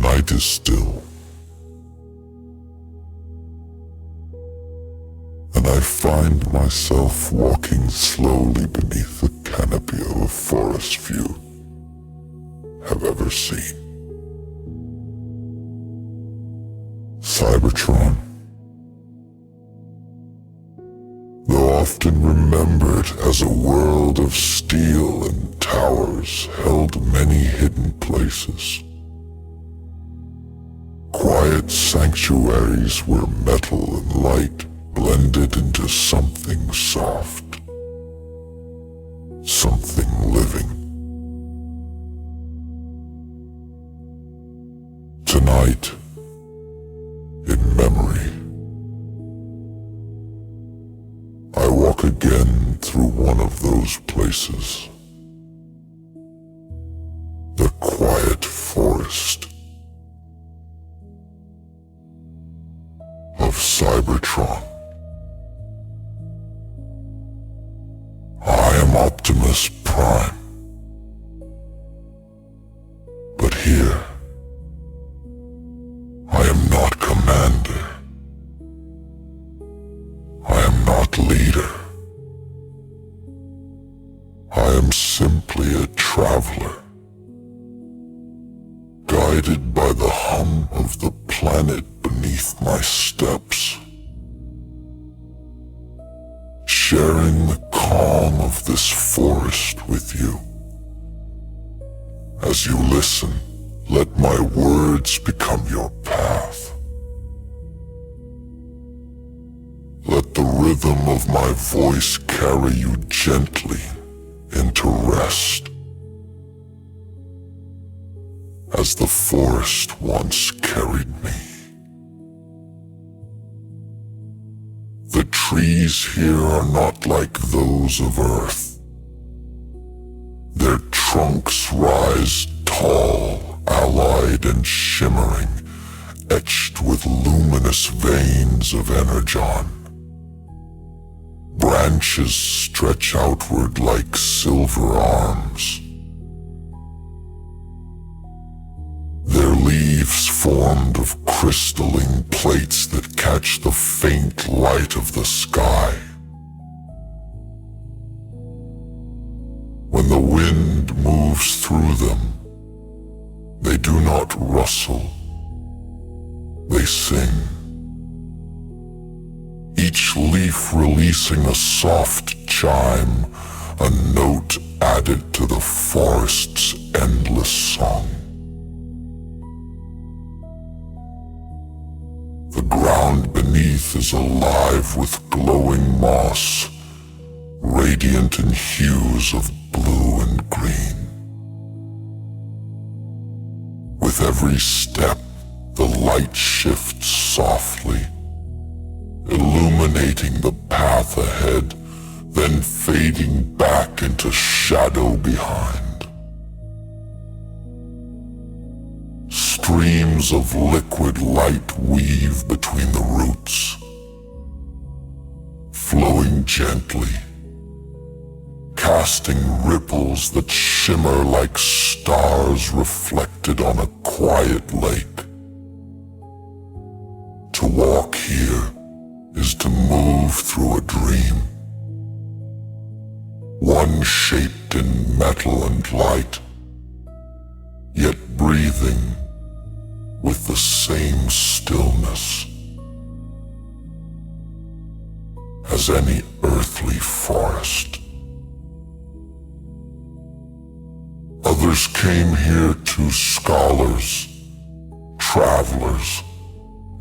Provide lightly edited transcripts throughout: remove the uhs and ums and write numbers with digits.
night is still, and I find myself walking slowly beneath the canopy of a forest few have ever seen. Cybertron, though often remembered as a world of steel and towers, held many hidden places. Quiet sanctuaries where metal and light blended into something soft, something living. Tonight, in memory, I walk again through one of those places. The quiet forest of Cybertron. I am Optimus Prime, but here I am not commander. I am not leader. I am simply a traveler, guided by the hum of the planet beneath my steps, sharing the calm of this forest with you. As you listen, let my words become your path. Let the rhythm of my voice carry you gently into rest, as the forest once carried me. The trees here are not like those of Earth. Their trunks rise tall, allied and shimmering, etched with luminous veins of energon. Branches stretch outward like silver arms. Their leaves formed of crystalline plates that catch the faint light of the sky. When the wind moves through them, they do not rustle, they sing. Each leaf releasing a soft chime, a note added to the forest's endless song. The ground beneath is alive with glowing moss, radiant in hues of blue and green. With every step, the light shifts softly, illuminating the path ahead, then fading back into shadow behind. Streams of liquid light weave between the roots, flowing gently, casting ripples that shimmer like stars reflected on a quiet lake. To walk here is to move through a dream, one shaped in metal and light, yet breathing with the same stillness as any earthly forest. Others came here too, scholars, travelers,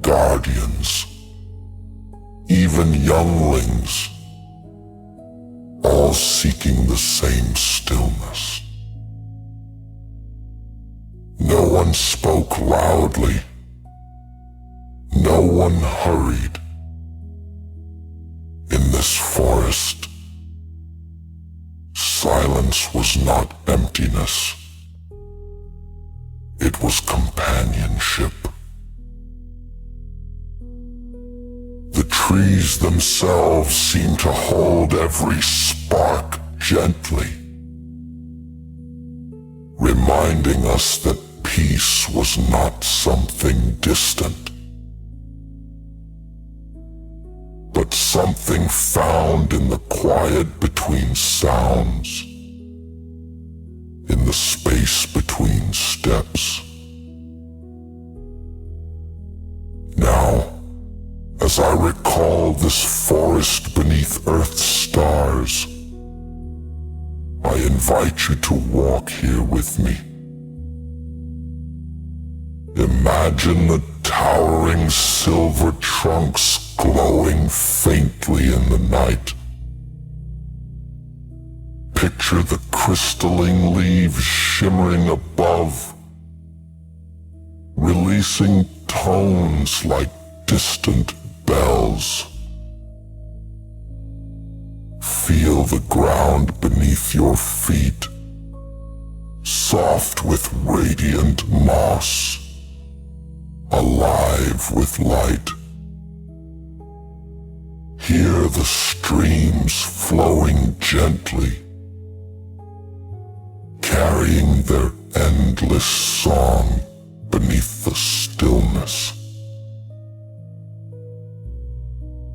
guardians, even younglings, all seeking the same stillness. No one spoke loudly. No one hurried. In this forest, silence was not emptiness. It was companionship. The trees themselves seemed to hold every spark gently, reminding us that peace was was not something distant, but something found in the quiet between sounds, in the space between steps. Now, as I recall this forest beneath Earth's stars, I invite you to walk here with me. Imagine the towering silver trunks glowing faintly in the night. Picture the crystalline leaves shimmering above, releasing tones like distant bells. Feel the ground beneath your feet, soft with radiant moss, alive with light. Hear the streams flowing gently, carrying their endless song beneath the stillness.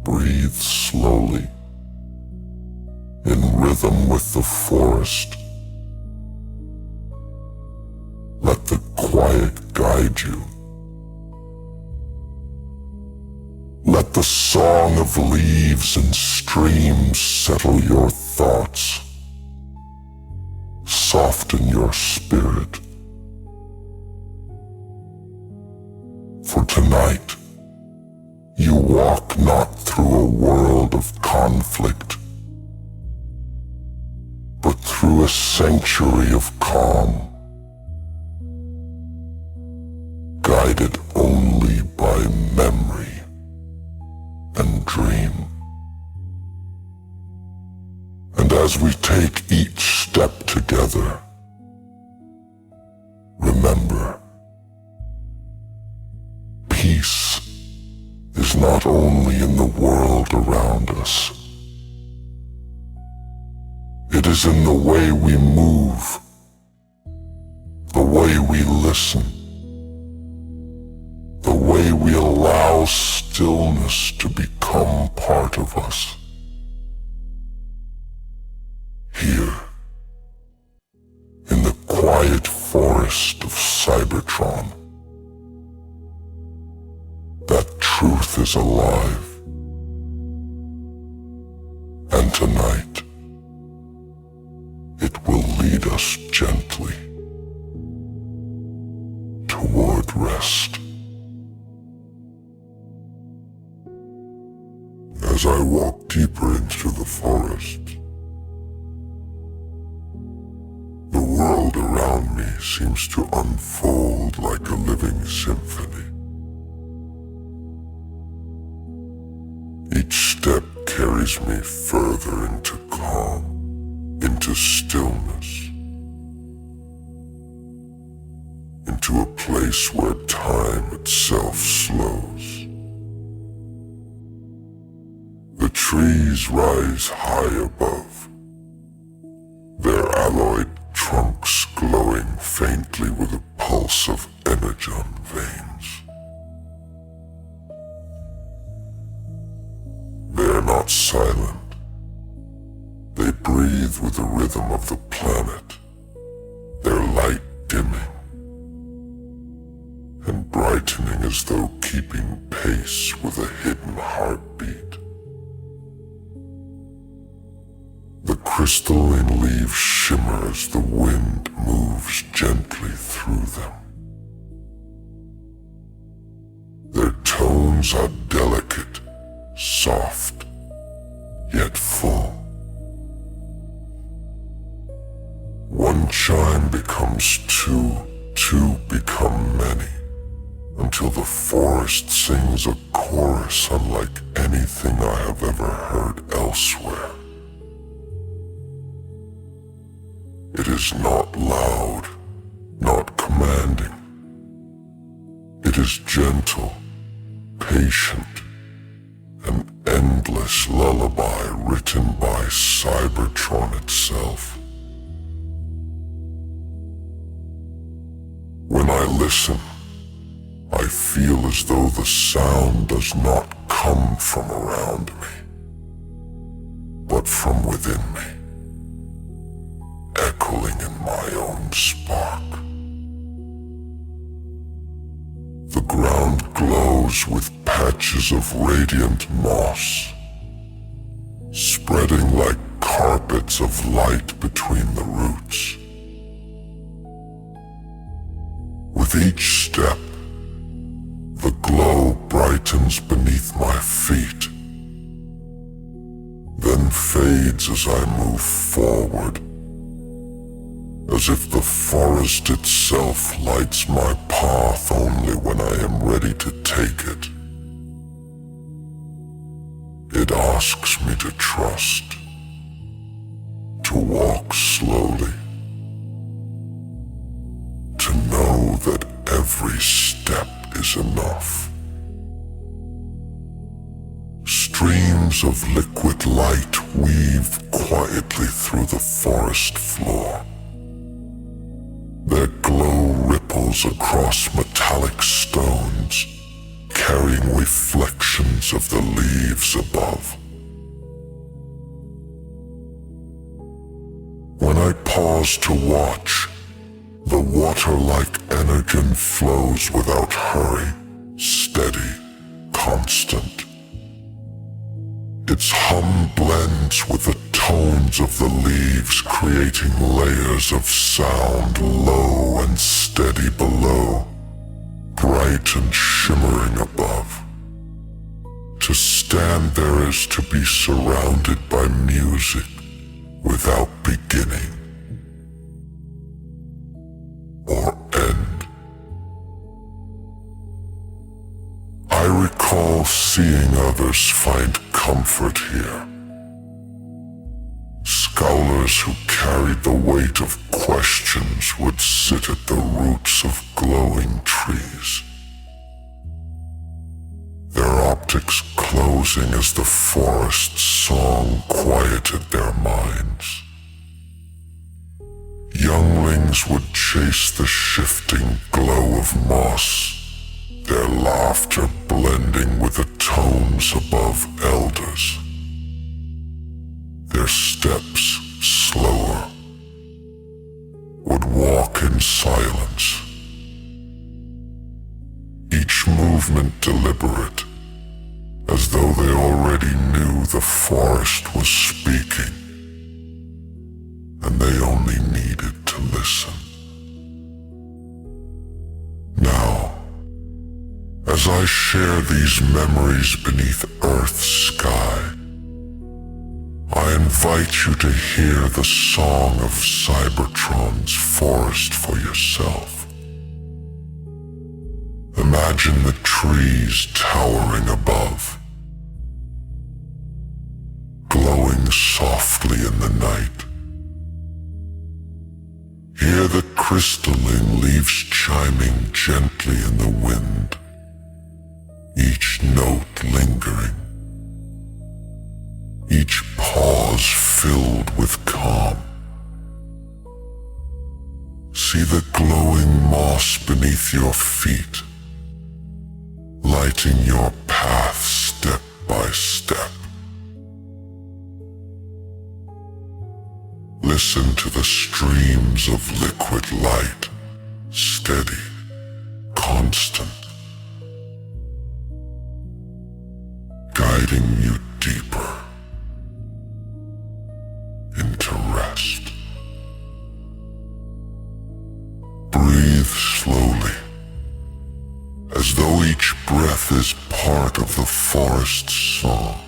Breathe slowly, in rhythm with the forest. Let the quiet guide you. Let the song of leaves and streams settle your thoughts, soften your spirit. For tonight, you walk not through a world of conflict, but through a sanctuary of calm, guided only by memory and dream. And as we take each step together, remember, peace is not only in the world around us. It is in the way we move, the way we listen, the way we allow stillness to become part of us. Here, in the quiet forest of Cybertron, that truth is alive. And tonight, it will lead us gently toward rest. As I walk deeper into the forest, the world around me seems to unfold like a living symphony. Each step carries me further into calm, into stillness, into a place where time itself slows. The trees rise high above, their alloyed trunks glowing faintly with a pulse of energon veins. They are not silent. They breathe with the rhythm of the planet, their light dimming and brightening as though keeping pace with a hidden heartbeat. The crystalline leaves shimmer as the wind moves gently through them. Their tones are delicate, soft, yet full. One chime becomes two, two become many, until the forest sings a chorus unlike anything I have ever heard elsewhere. It is not loud, not commanding. It is gentle, patient, an endless lullaby written by Cybertron itself. When I listen, feel as though the sound does not come from around me, but from within me, echoing in my own spark. The ground glows with patches of radiant moss, spreading like carpets of light between the roots. With each step, the glow brightens beneath my feet, then fades as I move forward, as if the forest itself lights my path only when I am ready to take it. It asks me to trust, to walk slowly, to know that every step is enough. Streams of liquid light weave quietly through the forest floor. Their glow ripples across metallic stones, carrying reflections of the leaves above. When I pause to watch, the water-like energon flows without hurry, steady, constant. Its hum blends with the tones of the leaves, creating layers of sound low and steady below, bright and shimmering above. To stand there is to be surrounded by music without beginning or end. I recall seeing others find comfort here. Scholars who carried the weight of questions would sit at the roots of glowing trees, their optics closing as the forest's song quieted their minds. Younglings would chase the shifting glow of moss, their laughter blending with the tones above elders. Their steps slower, would walk in silence, each movement deliberate, as though they already knew the forest was speaking, and they only needed to listen. Now, as I share these memories beneath Earth's sky, I invite you to hear the song of Cybertron's forest for yourself. Imagine the trees towering above, glowing softly in the night. Hear the crystalline leaves chiming gently in the wind, each note lingering, each pause filled with calm. See the glowing moss beneath your feet, lighting your path step by step. Listen to the streams of liquid light, steady, constant, guiding you deeper into rest. Breathe slowly, as though each breath is part of the forest's song.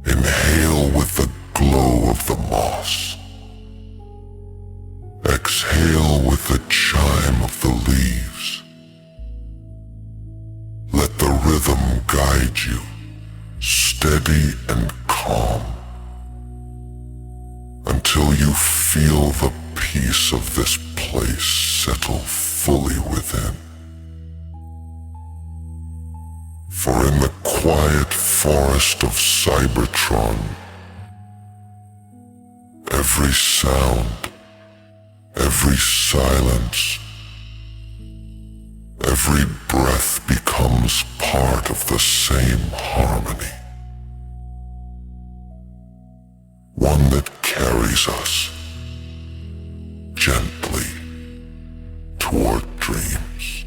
Inhale with the glow of the moss. Exhale with the chime of the leaves. Let the rhythm guide you, steady and calm, until you feel the peace of this place settle fully within. For in the quiet forest of Cybertron, every sound, every silence, Every breath becomes part of the same harmony. One that carries us gently toward dreams.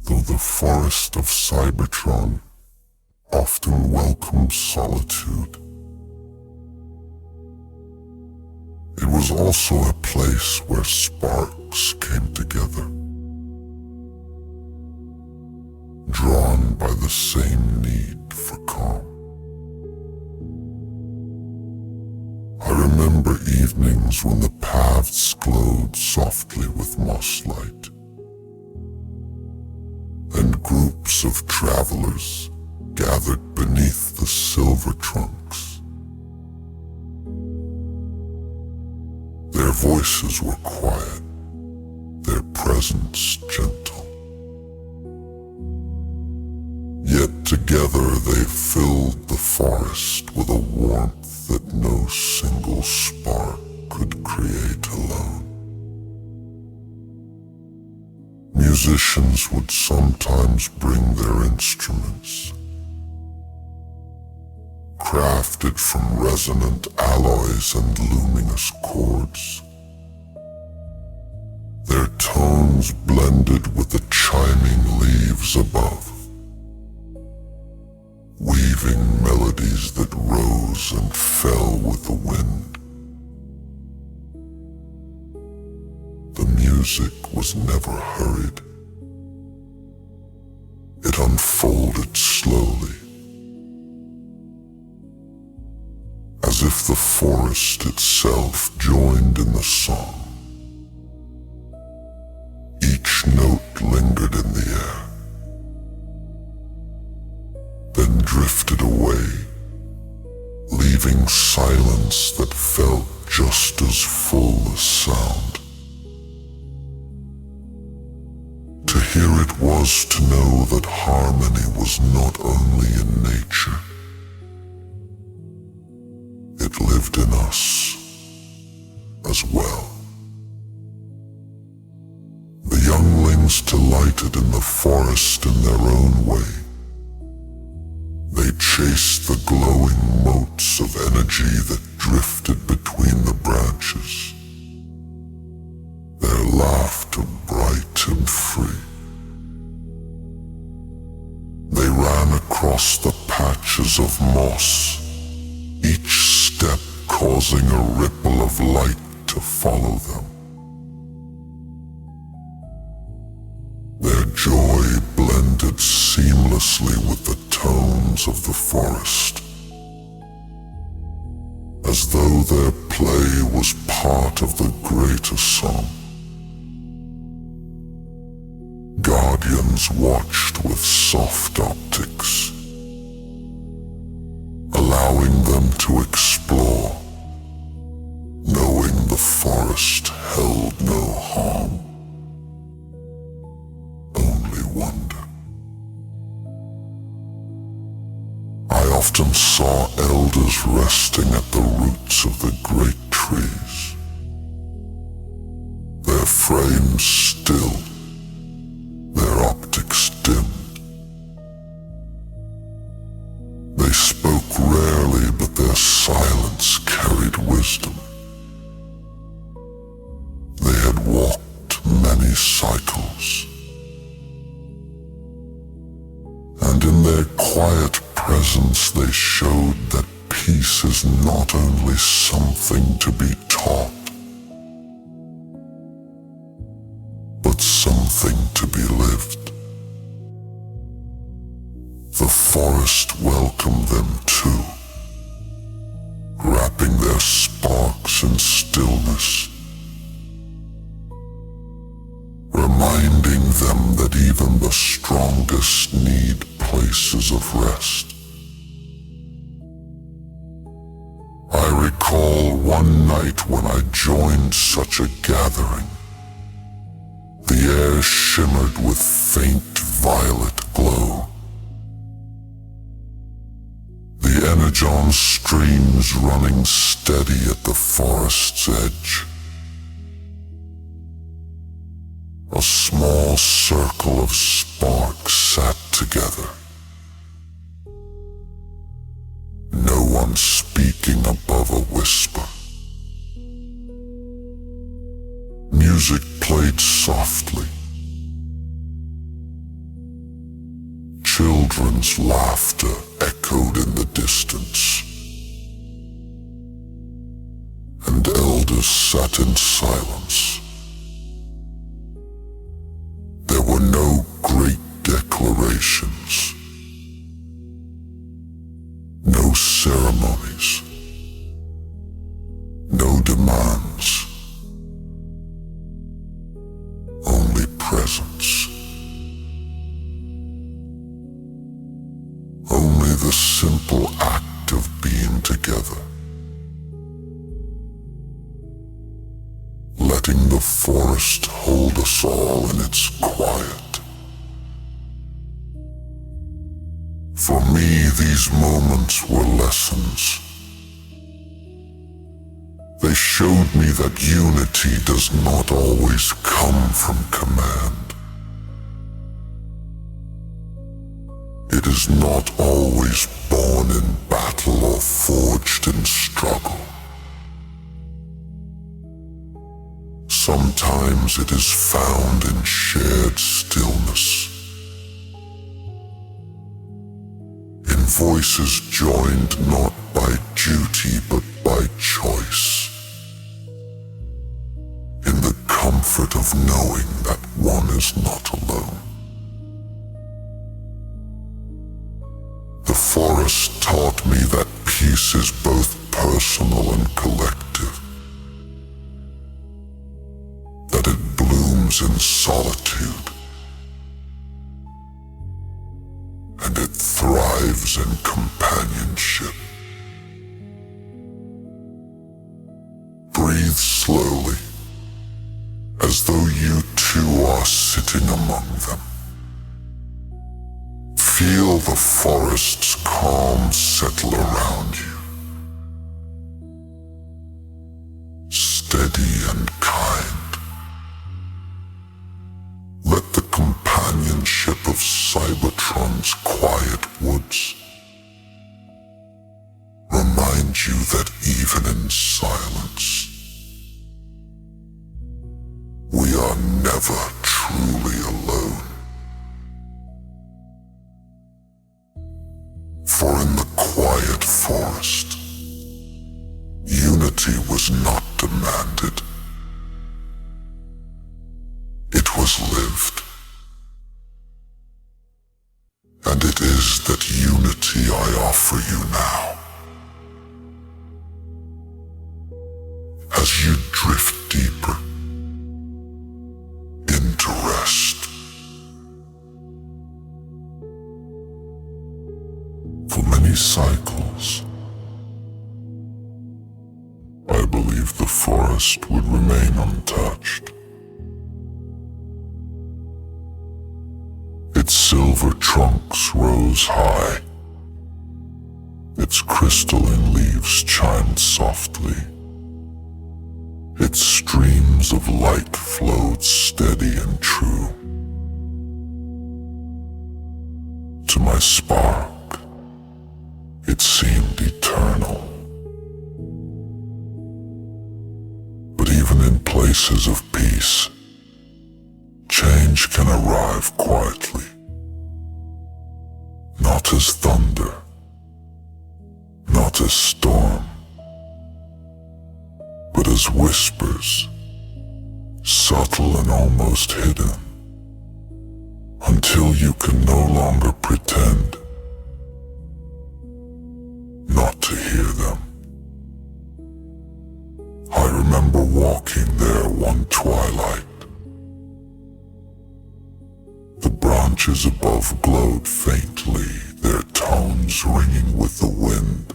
Though the forest of Cybertron often welcomes solitude, it was also a place where sparks came together, drawn by the same need for calm. I remember evenings when the paths glowed softly with moss light, and groups of travelers gathered beneath the silver trunks. Their voices were quiet, their presence gentle. Yet together they filled the forest with a warmth that no single spark could create alone. Musicians would sometimes bring their instruments, crafted from resonant alloys and luminous chords. Their tones blended with the chiming leaves above, weaving melodies that rose and fell with the wind. The music was never hurried. It unfolded slowly, as if the forest itself joined in the song. Each note lingered in the air, then drifted away, leaving silence that felt just as full as sound. To hear it was to know that harmony was not only in nature, it lived in us as well. The younglings delighted in the forest in their own way. They chased the glowing motes of energy that drifted between the branches, their laughter bright and free. They ran across the patches of moss, each step causing a ripple of light to follow them. Their joy blended seamlessly with the tones of the forest, as though their play was part of the greater song. Guardians watched with soft optics, allowing them to explore, knowing the forest held no harm, only wonder. I often saw elders resting at the roots of the great trees, their frames still, their optics dimmed. They spoke rarely, but their silence carried wisdom. They had walked many cycles, and in their quiet presence they showed that peace is not only something to be taught, but something to be lived. The forest welcomed them too, wrapping their sparks in stillness, reminding them that even the strongest need places of rest. I recall one night when I joined such a gathering. The air shimmered with faint violet glow. The energon streams running steady at the forest's edge. circle of sparks sat together. No one speaking above a whisper. Music played softly. Children's laughter echoed in the distance. And elders sat in silence. There were no great declarations, no ceremonies, no demands, only presence. Only the simple act of being together. Letting the forest hold us all in its quiet. For me, these moments were lessons. They showed me that unity does not always come from command. It is not always born in battle or forged in struggle. Sometimes it is found in shared stillness, in voices joined not by duty but by choice, in the comfort of knowing that one is not alone. The forest taught me that peace is both personal and collective. That it blooms in solitude, and it thrives in companionship. Breathe slowly, as though you too are sitting among them. Feel the forest's calm settle around you. Steady and kind. Let the companionship of Cybertron's quiet woods remind you that even in silence, we are never truly alone. For in the quiet forest, unity was not demanded. It was lived. And it is that unity I offer you now. As you drift deeper into rest. For many cycles, I believed the forest would remain untouched. Its silver trunks rose high. Its crystalline leaves chimed softly. Its streams of light flowed steady and true. To my spark, it seemed eternal. But even in places of peace, change can arrive quietly. Not as thunder, not as storm, but as whispers, subtle and almost hidden, until you can no longer pretend not to hear them. I remember walking there one twilight. The branches above glowed faintly, their tones ringing with the wind.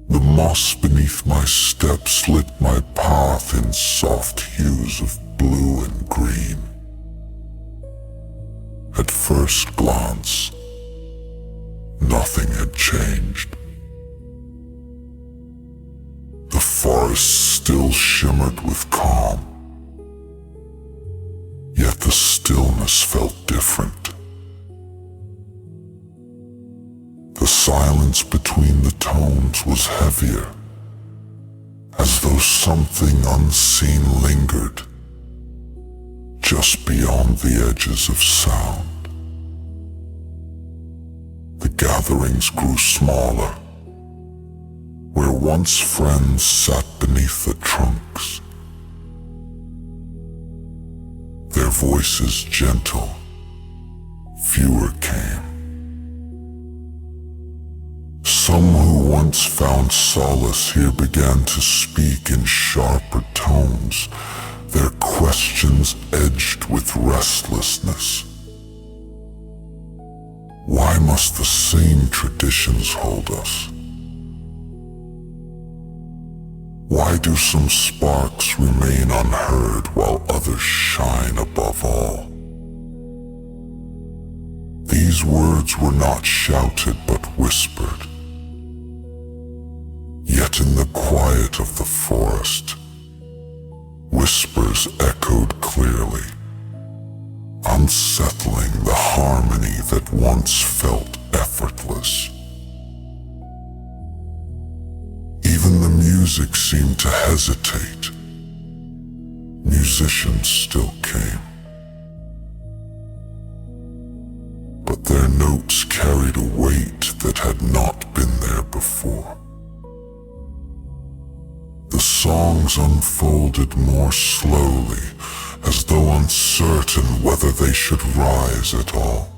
The moss beneath my steps lit my path in soft hues of blue and green. At first glance, nothing had changed. The forest still shimmered with calm. Yet the stillness felt different. The silence between the tones was heavier, as though something unseen lingered just beyond the edges of sound. The gatherings grew smaller, where once friends sat beneath the trunks, their voices gentle. Fewer came. Some who once found solace here began to speak in sharper tones, their questions edged with restlessness. Why must the same traditions hold us? Why do some sparks remain unheard while others shine above all? These words were not shouted but whispered. Yet in the quiet of the forest, whispers echoed clearly, unsettling the harmony that once felt effortless. Even the music seemed to hesitate. Musicians still came, but their notes carried a weight that had not been there before. The songs unfolded more slowly, as though uncertain whether they should rise at all.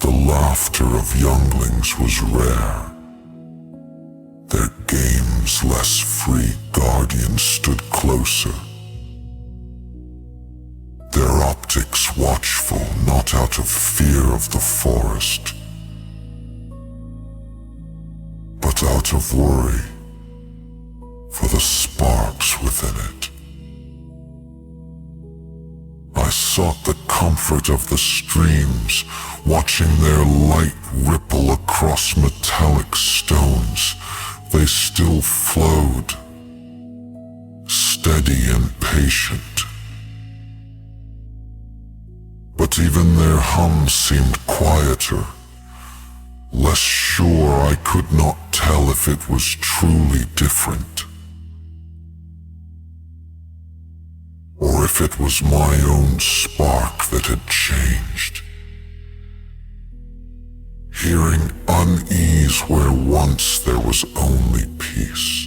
The laughter of younglings was rare. Their games less free guardians stood closer, their optics watchful not out of fear of the forest, but out of worry for the sparks within it. I sought the comfort of the streams, watching their light ripple across metallic stones. They still flowed, steady and patient. But even their hum seemed quieter, less sure. I could not tell if it was truly different, or if it was my own spark that had changed. Hearing unease where once there was only peace.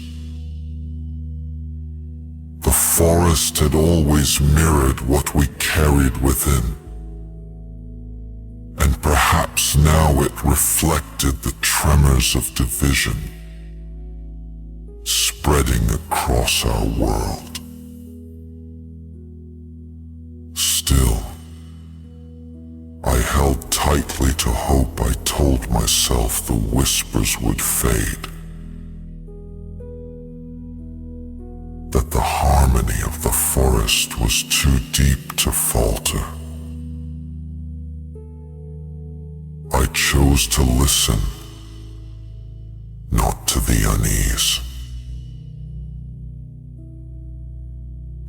The forest had always mirrored what we carried within, and perhaps now it reflected the tremors of division spreading across our world. Still, I held tightly to hope. I told myself the whispers would fade, that the harmony of the forest was too deep to falter. I chose to listen, not to the unease,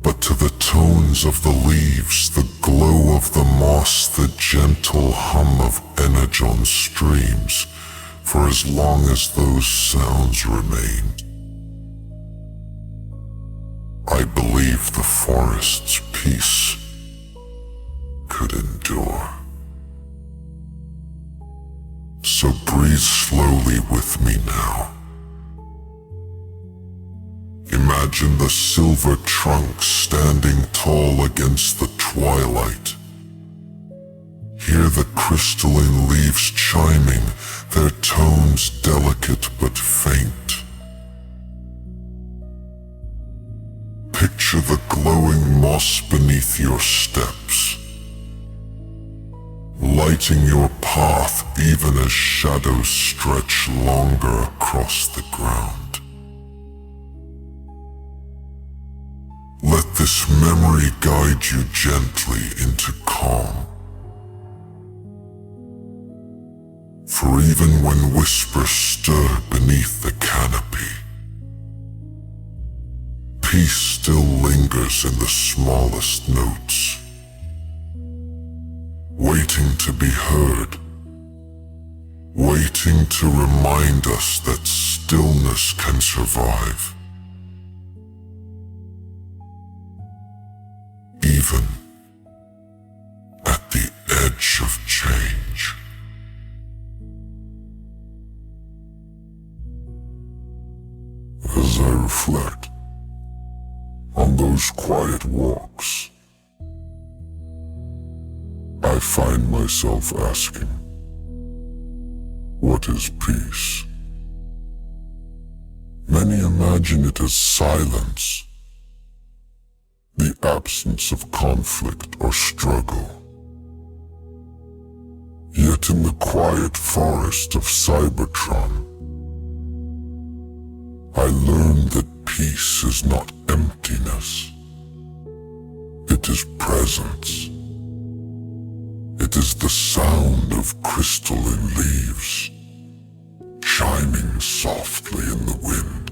but to the tones of the leaves, the glow of the moss, the gentle hum of energon streams, for as long as those sounds remained, I believed the forest's peace could endure. So breathe slowly with me now. Imagine the silver trunk standing tall against the twilight. Hear the crystalline leaves chiming, their tones delicate but faint. Picture the glowing moss beneath your steps, lighting your path even as shadows stretch longer across the ground. Let this memory guide you gently into calm. For even when whispers stir beneath the canopy, Peace still lingers in the smallest notes, waiting to be heard, waiting to remind us that stillness can survive, even at the edge of change. As I reflect on those quiet walks, I find myself asking, what is peace? Many imagine it as silence, the absence of conflict or struggle. Yet in the quiet forest of Cybertron, I learned that peace is not emptiness. It is presence. It is the sound of crystalline leaves, chiming softly in the wind.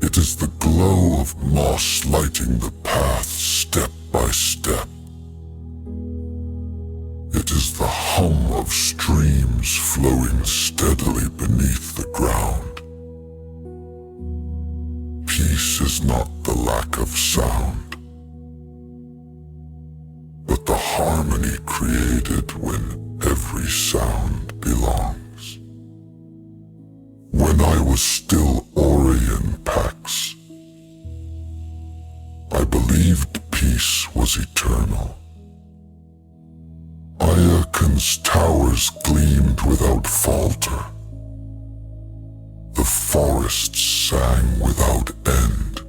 It is the glow of moss lighting the path step by step. It is the hum of streams flowing steadily beneath the ground. Peace is not the lack of sound, but the harmony created when every sound belongs. When I was still Orion Pax, I believed peace was eternal. Iacon's towers gleamed without falter. The forests sang without end.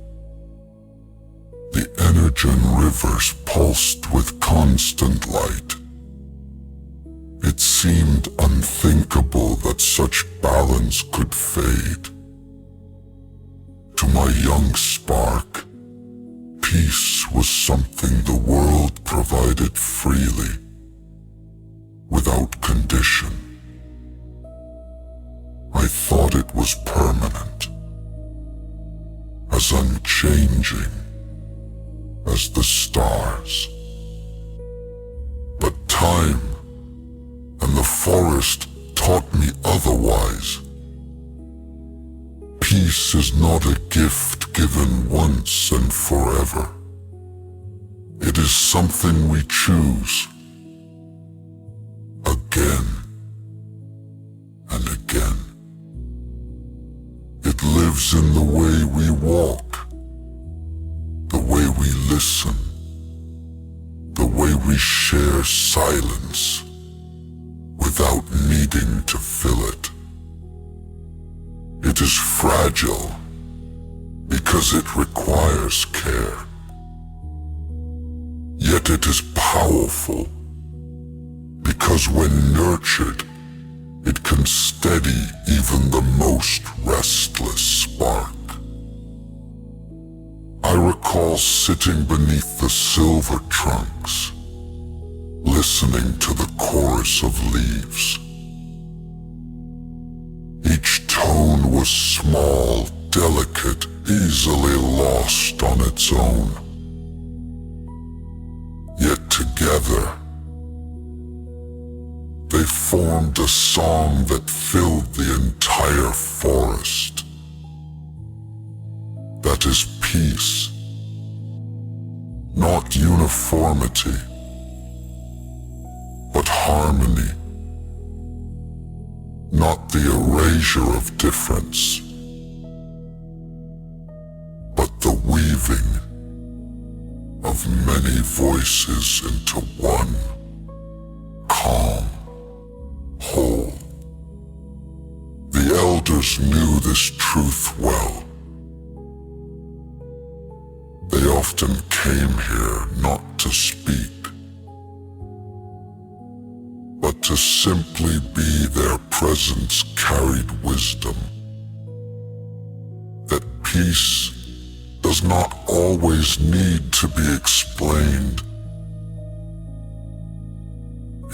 The Energon rivers pulsed with constant light. It seemed unthinkable that such balance could fade. To my young spark, peace was something the world provided freely, without condition. I thought it was permanent, as unchanging as the stars. But time and the forest taught me otherwise. Peace is not a gift given once and forever. It is something we choose again and again. It lives in the way we walk, the way we listen, the way we share silence without needing to fill it. It is fragile because it requires care. Yet it is powerful because when nurtured, it can steady even the most restless spark. I recall sitting beneath the silver trunks, listening to the chorus of leaves. Each tone was small, delicate, easily lost on its own. Yet together, they formed a song that filled the entire forest. That is peace, not uniformity, but harmony, not the erasure of difference, but the weaving of many voices into one calm whole. The elders knew this truth well. They often came here not to speak, but to simply be. Their presence carried wisdom. That peace does not always need to be explained.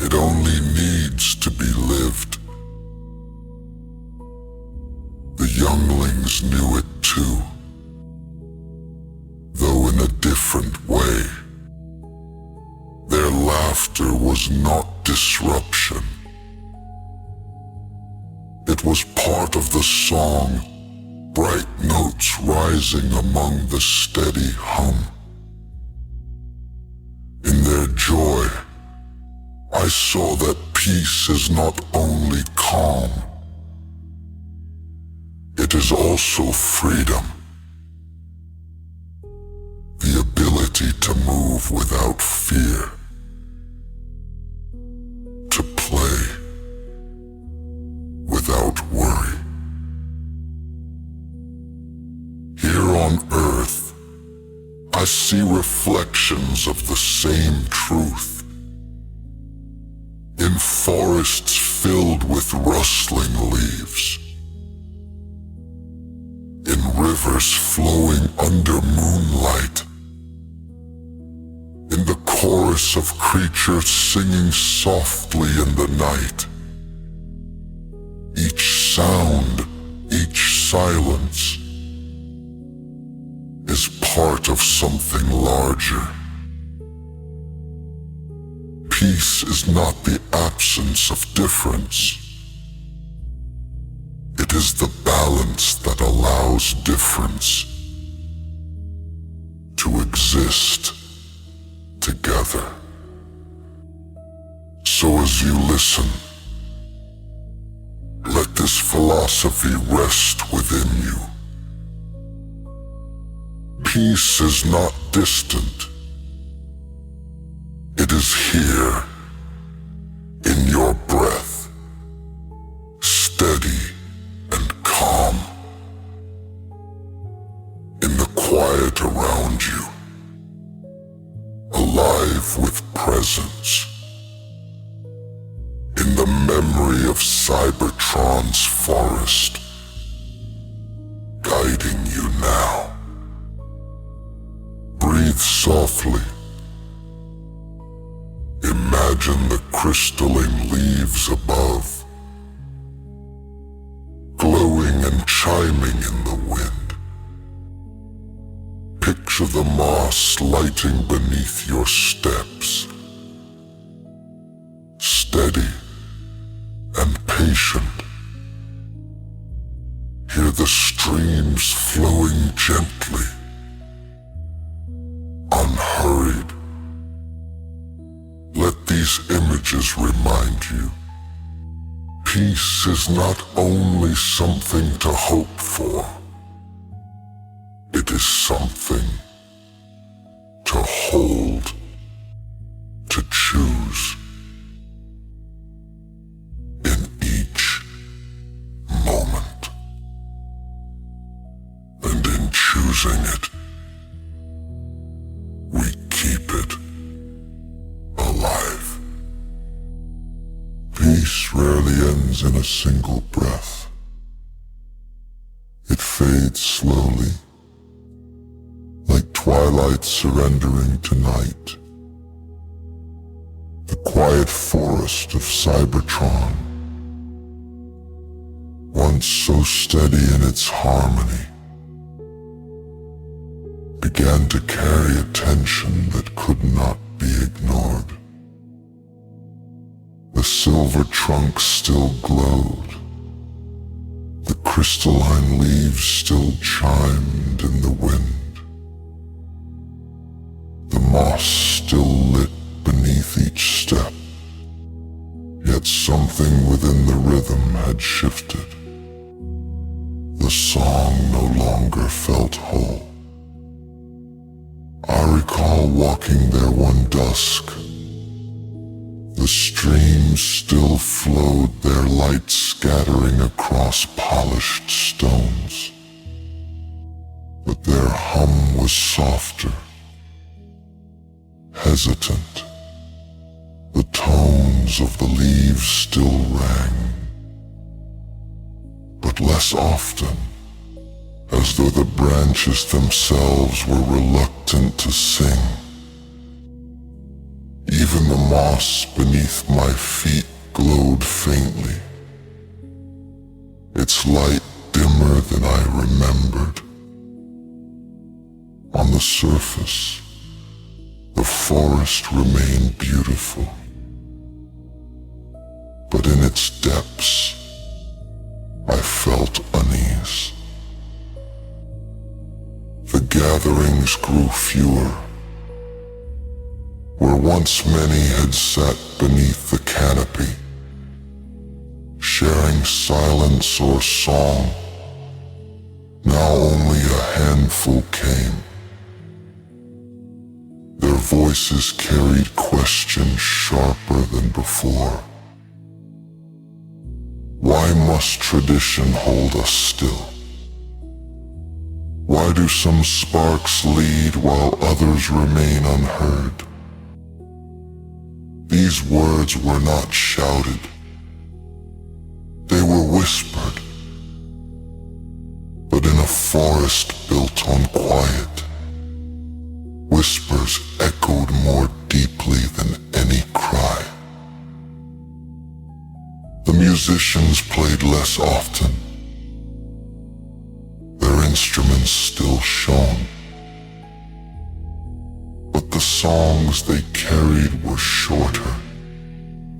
It only needs to be lived. The younglings knew it too. was not disruption. It was part of the song, bright notes rising among the steady hum. In their joy, I saw that peace is not only calm, it is also freedom. The ability to move without fear, to play without worry. Here on Earth, I see reflections of the same truth. In forests filled with rustling leaves, in rivers flowing under moonlight, in the chorus of creatures singing softly in the night. Each sound, each silence is part of something larger. Peace is not the absence of difference. It is the balance that allows difference to exist together. So as you listen, let this philosophy rest within you. Peace is not distant. It is here, in your breath, steady and calm, in the quiet around you, alive with presence, in the memory of Cybertron's forest, guiding you now. Breathe softly. Imagine the crystalline leaves above, glowing and chiming in the wind. Picture the moss lighting beneath your steps, steady and patient. Hear the streams flowing gently, unhurried. Let these images remind you, peace is not only something to hope for, it is something to hold, to choose. In each moment, and in choosing it, we keep it alive. Peace rarely ends in a single breath. It fades slowly, like twilight surrendering to night. The quiet forest of Cybertron, once so steady in its harmony, began to carry a tension that could not be ignored. The silver trunk still glowed. The crystalline leaves still chimed in the wind. The moss still lit beneath each step. Yet something within the rhythm had shifted. The song no longer felt whole. I recall walking there one dusk. The streams still flowed, their light scattering across polished stones. But their hum was softer, hesitant. The tones of the leaves still rang, but less often, as though the branches themselves were reluctant to sing. Even the moss beneath my feet glowed faintly, its light dimmer than I remembered. On the surface, the forest remained beautiful, but in its depths, I felt unease. The gatherings grew fewer. Where once many had sat beneath the canopy, sharing silence or song, now only a handful came. Their voices carried questions sharper than before. Why must tradition hold us still? Why do some sparks lead while others remain unheard? These words were not shouted. They were whispered. But in a forest built on quiet, whispers echoed more deeply than any cry. The musicians played less often. Their instruments still shone. But the songs they carried were shorter,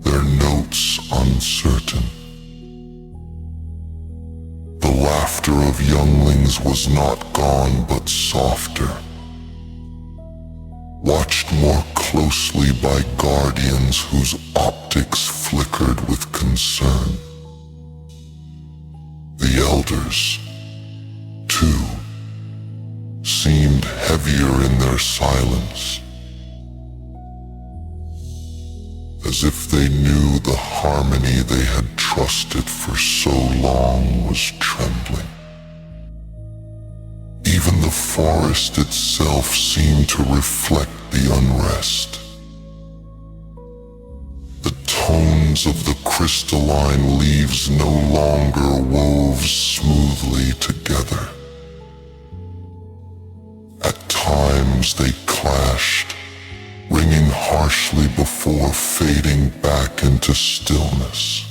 their notes uncertain. The laughter of younglings was not gone but softer, watched more closely by guardians whose optics flickered with concern. The elders, too, seemed heavier in their silence, as if they knew the harmony they had trusted for so long was trembling. Even the forest itself seemed to reflect the unrest. The tones of the crystalline leaves no longer wove smoothly together. At times they clashed, ringing harshly before fading back into stillness.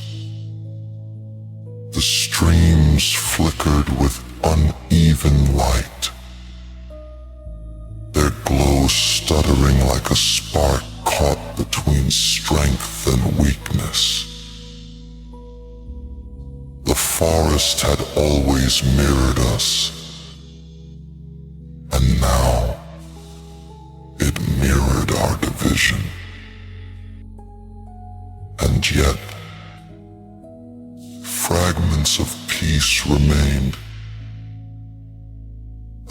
The streams flickered with uneven light, their glow stuttering like a spark caught between strength and weakness. The forest had always mirrored us, and now it mirrored our division. And yet, fragments of peace remained.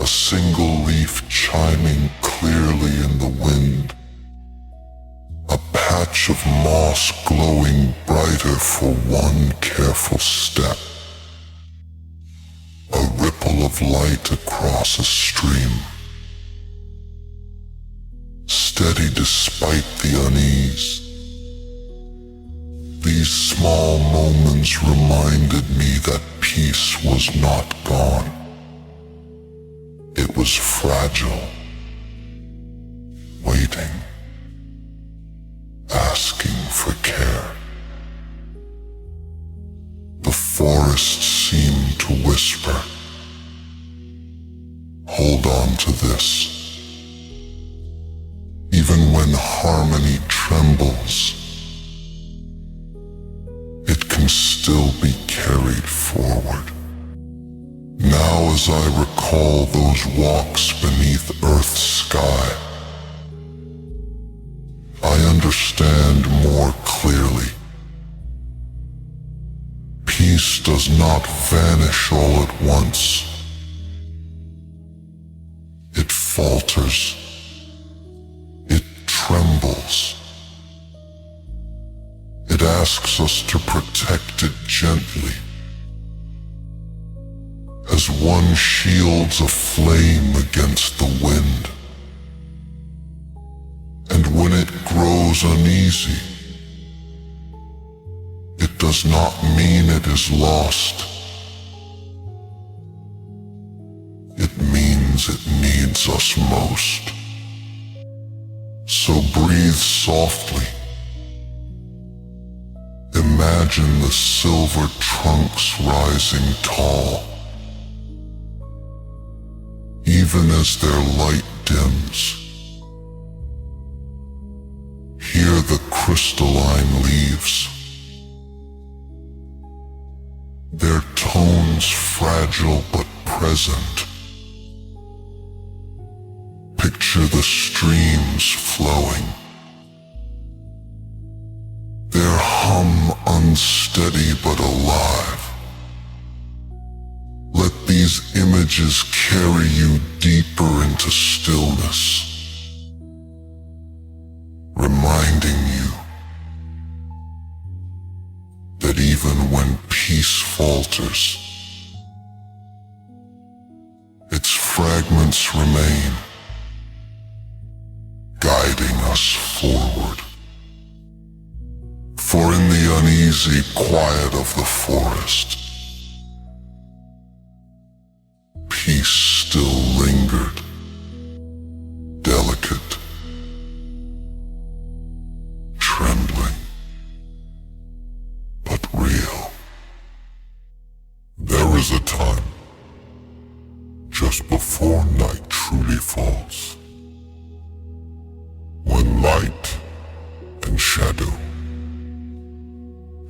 A single leaf chiming clearly in the wind. A patch of moss glowing brighter for one careful step. A ripple of light across a stream. Steady despite the unease. These small moments reminded me that peace was not gone. It was fragile, waiting, asking for care. The forest seemed to whisper, "Hold on to this." Even when harmony trembles, it can still be carried forward. Now as I recall those walks beneath Earth's sky, I understand more clearly. Peace does not vanish all at once. It falters. It trembles. It asks us to protect it gently, as one shields a flame against the wind. And when it grows uneasy, it does not mean it is lost. It means it needs us most. So breathe softly. Imagine the silver trunks rising tall. Even as their light dims, hear the crystalline leaves, their tones fragile but present. Picture the streams flowing, their hum unsteady but alive. Let these images carry you deeper into stillness, reminding you that even when peace falters, its fragments remain, guiding us forward. For in the uneasy quiet of the forest, peace still lingered, delicate, trembling, but real. There is a time, just before night truly falls, when light and shadow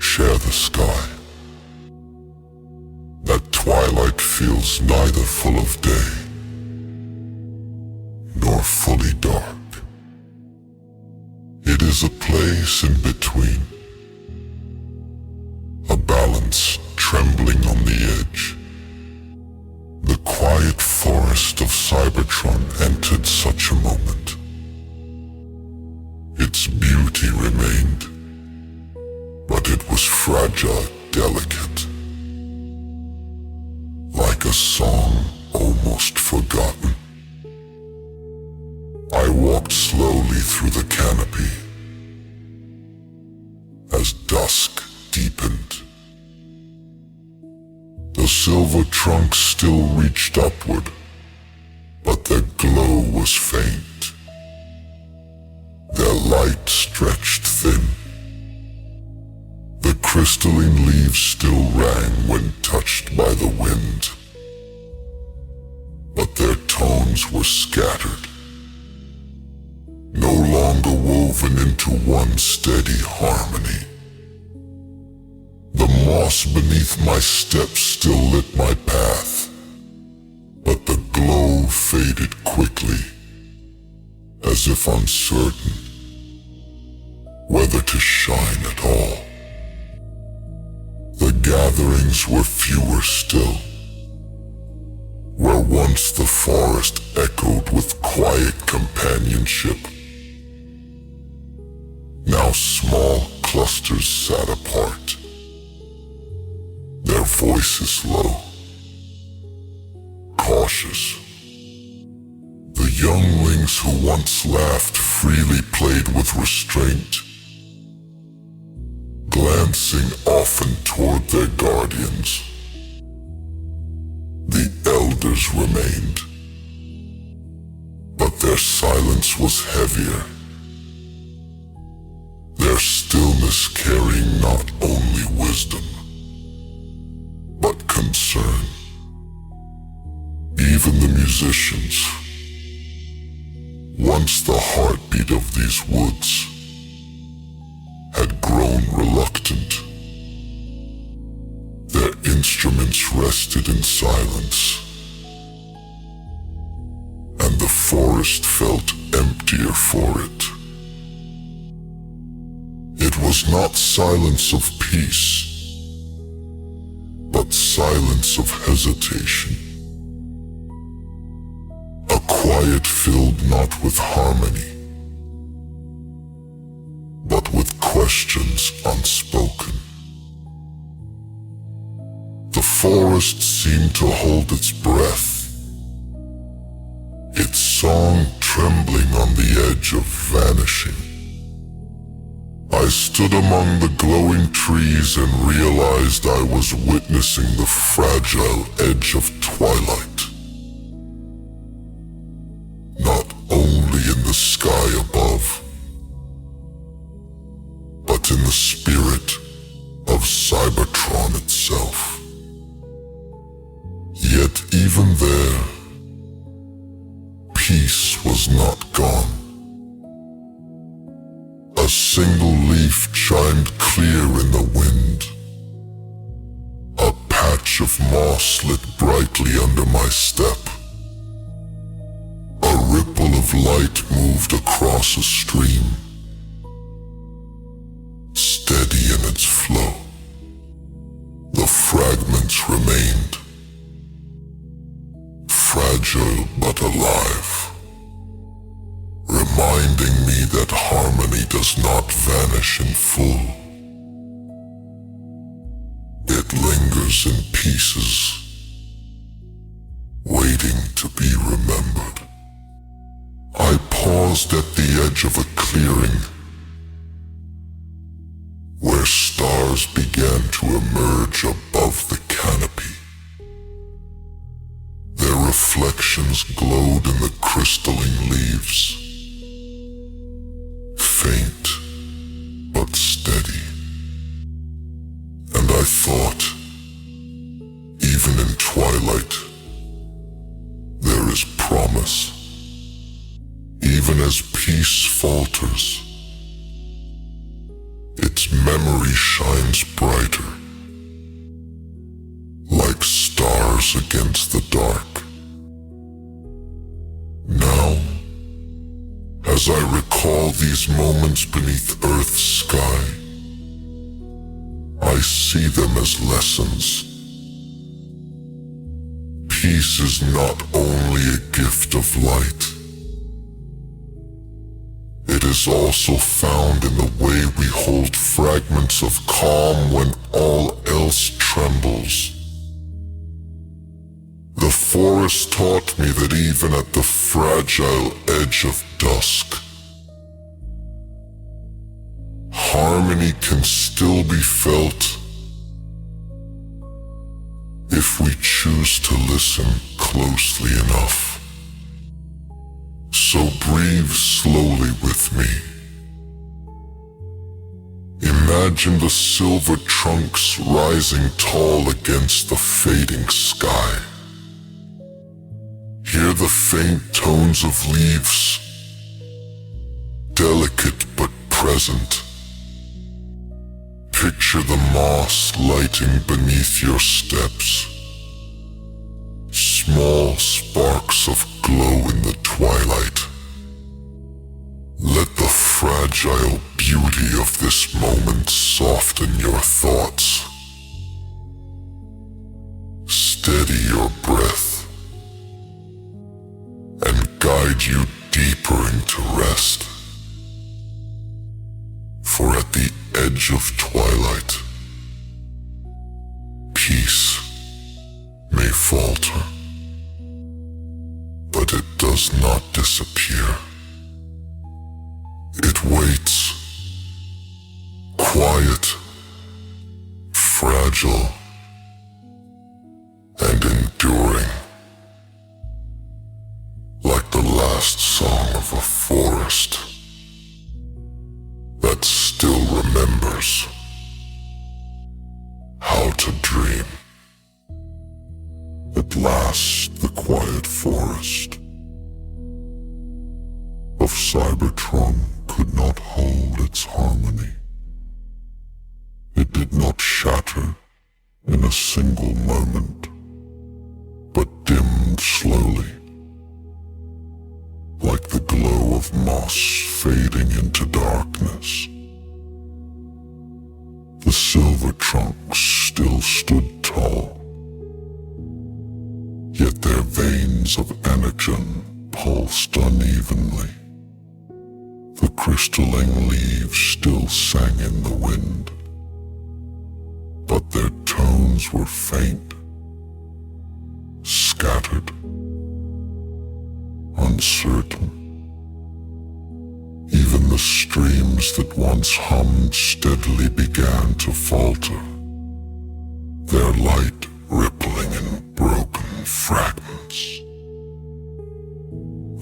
share the sky. That twilight feels neither full of day nor fully dark. It is a place in between, a balance trembling on the edge. The quiet forest of Cybertron entered such a moment. Its beauty remained, but it was fragile, delicate, like a song almost forgotten. I walked slowly through the canopy as dusk deepened. The silver trunk still reached upward, but their glow was faint. Their light stretched thin. The crystalline leaves still rang when touched by the wind, but their tones were scattered, no longer woven into one steady harmony. The moss beneath my steps still lit my path, but the glow faded quickly, as if uncertain whether to shine at all. The gatherings were fewer still, where once the forest echoed with quiet companionship. Now small clusters sat apart, their voices low, cautious. The younglings who once laughed freely played with restraint, glancing often toward their guardians. The elders remained, but their silence was heavier, their stillness carrying not only wisdom, but concern. Even the musicians, once the heartbeat of these woods, had grown reluctant. Their instruments rested in silence, and the forest felt emptier for it. It was not silence of peace, but silence of hesitation. A quiet filled not with harmony, but with questions unspoken. The forest seemed to hold its breath, its song trembling on the edge of vanishing. I stood among the glowing trees and realized I was witnessing the fragile edge of twilight. Not only in the sky above, but in the spirit of Cybertron itself. Yet even there, peace was not gone. A single leaf chimed clear in the wind, a patch of moss lit brightly under my step. A ripple of light moved across a stream, steady in its flow. The fragments remained, fragile but alive, reminding me that harmony does not vanish in full. It lingers in pieces, waiting to be remembered. I paused at the edge of a clearing where stars began to emerge above the canopy. Their reflections glowed in the crystalline leaves, faint but steady. And I thought, even in twilight, there is promise. Even as peace falters, its memory shines brighter, like stars against the dark. Now, as I recall these moments beneath Earth's sky, I see them as lessons. Peace is not only a gift of light, it is also found in the way we hold fragments of calm when all else trembles. The forest taught me that even at the fragile edge of dusk, harmony can still be felt if we choose to listen closely enough. So breathe slowly with me. Imagine the silver trunks rising tall against the fading sky. Hear the faint tones of leaves, delicate but present. Picture the moss lighting beneath your steps, small sparks of glow in the twilight. Let the fragile beauty of this moment soften your thoughts. Steady your breath and guide you deeper into rest. For at the edge of twilight, peace may falter, but it does not disappear. It waits, quiet, fragile, and enduring, like the last song of a forest that still remembers how to dream. At last, the quiet forest of Cybertron could not hold its harmony. It did not shatter in a single moment, but dimmed slowly, like the glow of moss fading into darkness. The silver trunks still stood tall, yet their veins of energon pulsed unevenly. The crystalline leaves still sang in the wind, but their tones were faint, scattered, uncertain. Even the streams that once hummed steadily began to falter, their light rippling in broken fragments.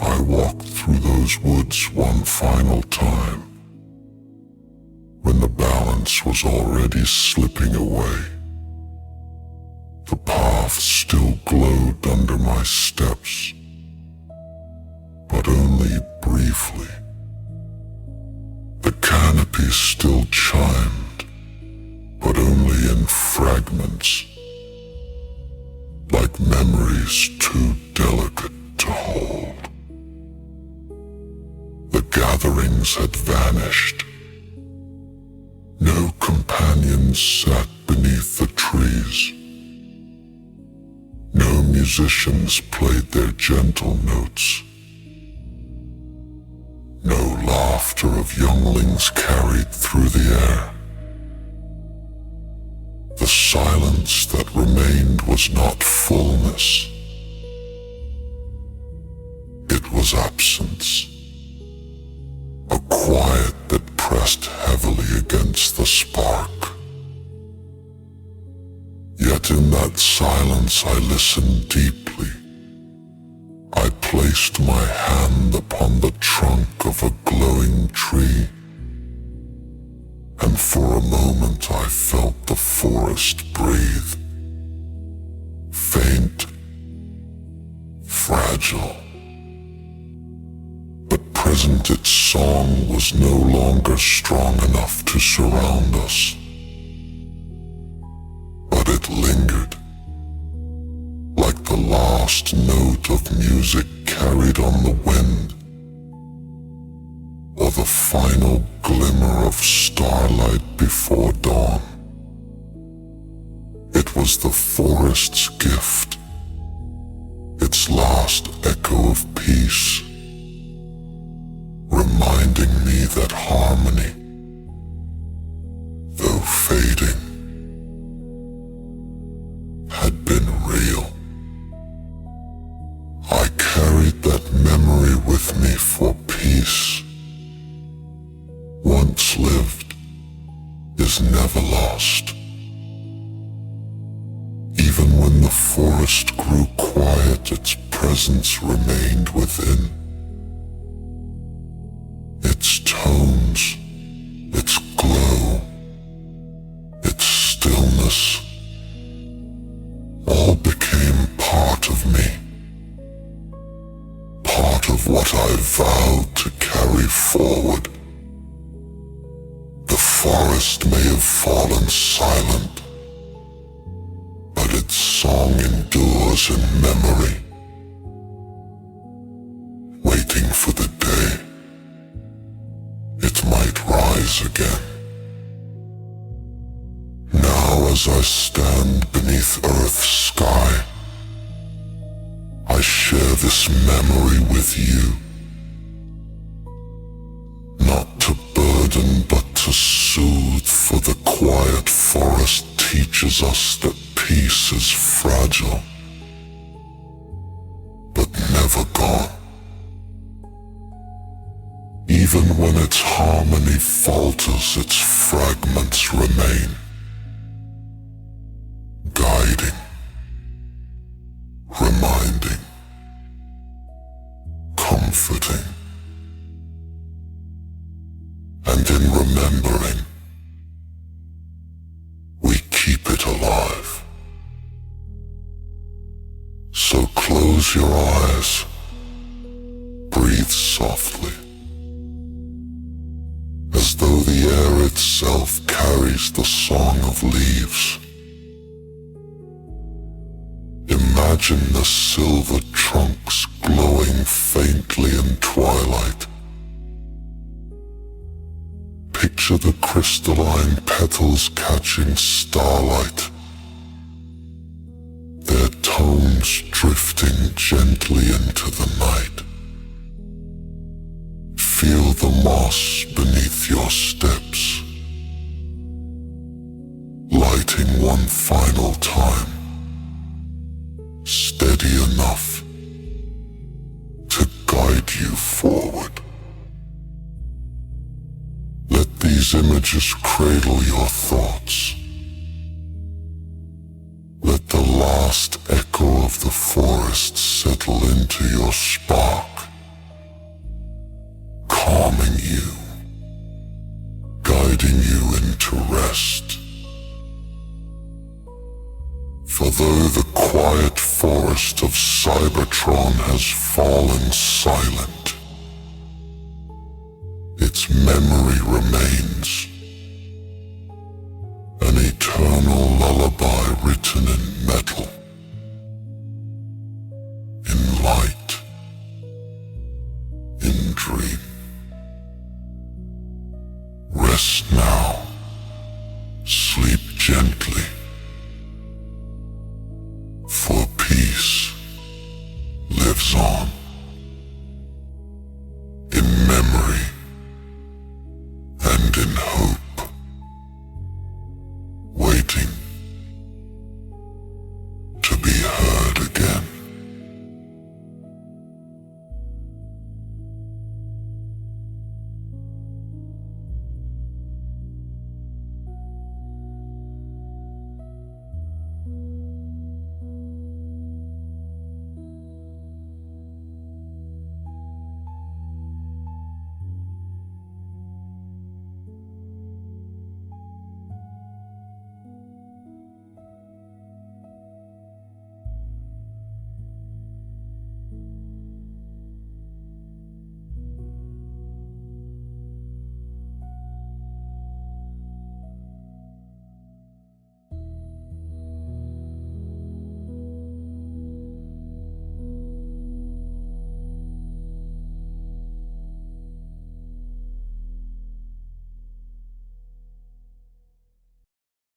I walked through those woods one final time, when the balance was already slipping away. The path still glowed under my steps, but only briefly. The canopy still chimed, but only in fragments. like memories too delicate to hold. The gatherings had vanished. No companions sat beneath the trees. No musicians played their gentle notes. No laughter of younglings carried through the air. The silence that remained was not fullness. It was absence. A quiet that pressed heavily against the spark. Yet in that silence I listened deeply. I placed my hand upon the trunk of a glowing tree, and for a moment I felt the forest breathe. Faint, fragile, but present its song was no longer strong enough to surround us. But it lingered, like the last note of music carried on the wind, or the final glimmer of starlight before dawn. It was the forest's gift, its last echo of peace, reminding me that harmony, though fading, had been real. I carried that memory with me for peace. Once lived is never lost. Even when the forest grew quiet, its presence remained within. Its tones, its glow, its stillness, all became part of me. Part of what I vowed to carry forward. The forest may have fallen silent, but its song endures in memory, waiting for the day it might rise again. Now as I stand beneath Earth's sky, I share this memory with you. Not to burden, but to soothe, for the quiet forest teaches us that peace is fragile, but never gone. Even when its harmony falters, its fragments remain, guiding, reminding, comforting. And in remembering, we keep it alive. So close your eyes, breathe softly, as though the air itself carries the song of leaves. Imagine the silver trunks glowing faintly in twilight. Picture the crystalline petals catching starlight, their tones drifting gently into the night. Feel the moss beneath your steps, lighting one final time, steady enough to guide you forward. Let these images cradle your thoughts. Let the last echo of the forest settle into your spark, calming you, guiding you into rest. For though the quiet forest of Cybertron has fallen silent, its memory remains, an eternal lullaby written in metal, on.